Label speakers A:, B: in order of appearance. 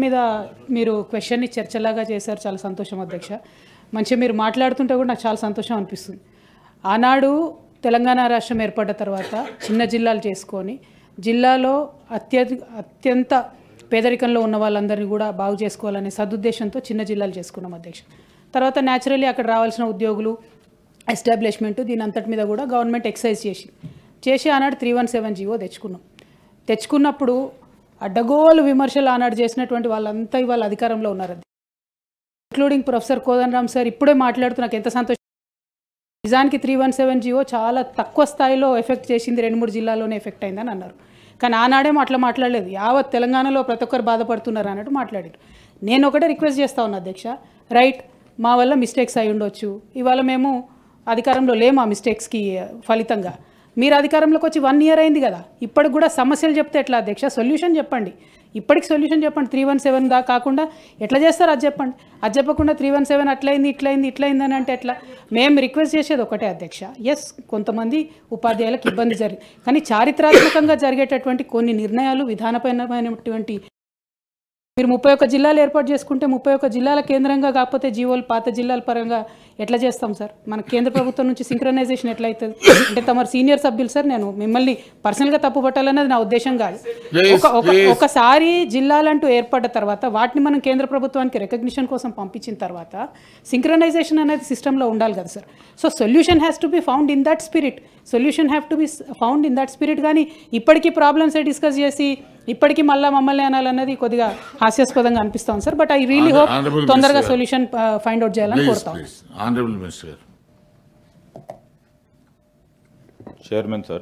A: మీద మీరు క్వశ్చన్ని చర్చలాగా చేశారు. చాలా సంతోషం అధ్యక్ష. మంచిగా మీరు మాట్లాడుతుంటే కూడా నాకు చాలా సంతోషం అనిపిస్తుంది. ఆనాడు తెలంగాణ రాష్ట్రం ఏర్పడ్డ తర్వాత చిన్న జిల్లాలు చేసుకొని జిల్లాలో అత్యంత పేదరికంలో ఉన్న వాళ్ళందరినీ కూడా బాగు చేసుకోవాలనే సదుద్దేశంతో చిన్న జిల్లాలు చేసుకున్నాం అధ్యక్ష. తర్వాత న్యాచురల్లీ అక్కడ రావాల్సిన ఉద్యోగులు ఎస్టాబ్లిష్మెంట్ దీని అంతటి మీద కూడా గవర్నమెంట్ ఎక్సైజ్ చేసి ఆనాడు 317 జీవో తెచ్చుకున్నప్పుడు అడ్డగోలు విమర్శలు ఆనాడు చేసినటువంటి వాళ్ళంతా ఇవాళ అధికారంలో ఉన్నారు, ఇంక్లూడింగ్ ప్రొఫెసర్ కోదండరామ్ సార్. ఇప్పుడే మాట్లాడుతూ నాకు ఎంత సంతోషం. నిజానికి 317 జీవో చాలా తక్కువ స్థాయిలో ఎఫెక్ట్ చేసింది, 2-3 జిల్లాల్లోనే ఎఫెక్ట్ అయిందని అన్నారు. కానీ ఆనాడేమో అట్లా మాట్లాడలేదు. యావత్ తెలంగాణలో ప్రతి ఒక్కరు బాధపడుతున్నారు అన్నట్టు మాట్లాడారు. నేను ఒకటే రిక్వెస్ట్ చేస్తా ఉన్నా అధ్యక్ష, రైట్, మా వల్ల మిస్టేక్స్ అయి ఉండొచ్చు, ఇవాళ మేము అధికారంలో లేము, ఆ మిస్టేక్స్కి ఫలితంగా మీరు అధికారంలోకి వచ్చి 1 ఇయర్ అయింది కదా, ఇప్పటికి కూడా సమస్యలు చెప్తే ఎట్లా అధ్యక్ష? సొల్యూషన్ చెప్పండి, ఇప్పటికి సొల్యూషన్ చెప్పండి. 317 దా కాకుండా ఎట్లా చేస్తారు అది చెప్పండి. అది చెప్పకుండా 317 అట్లయింది ఇట్లయింది అని అంటే ఎట్లా? మేము రిక్వెస్ట్ చేసేది ఒకటే అధ్యక్ష, ఎస్ కొంతమంది ఉపాధ్యాయులకు ఇబ్బంది జరిగింది, కానీ చారిత్రాత్మకంగా జరిగేటటువంటి కొన్ని నిర్ణయాలు విధానపరమైనటువంటి మీరు 31 జిల్లాలు ఏర్పాటు చేసుకుంటే 31 జిల్లాల కేంద్రంగా కాకపోతే జీవోలు పాత జిల్లాల పరంగా ఎట్లా చేస్తాం సార్? మన కేంద్ర ప్రభుత్వం నుంచి సింక్రనైజేషన్ ఎట్లా అవుతుంది? అంటే తమ సీనియర్ సభ్యులు సార్, నేను మిమ్మల్ని పర్సనల్గా తప్పు పట్టాలన్నది నా ఉద్దేశం కాదు. ఒకసారి జిల్లాలంటూ ఏర్పడ్డ తర్వాత వాటిని మనం కేంద్ర ప్రభుత్వానికి రికగ్నిషన్ కోసం పంపించిన తర్వాత సింక్రనైజేషన్ అనేది సిస్టంలో ఉండాలి కదా sir. So solution has to be found in that spirit. కానీ ఇప్పటికీ ప్రాబ్లమ్స్ డిస్కస్ చేసి ఇప్పటికీ మమ్మల్ని అనాలన్నది కొద్దిగా హాస్యాస్పదంగా అనిపిస్తాం sir. But I really hope తొందరగా సొల్యూషన్ ఫైండ్ అవుట్ చేయాలని కోరుతాం.
B: Honourable minister.
C: Chairman sir.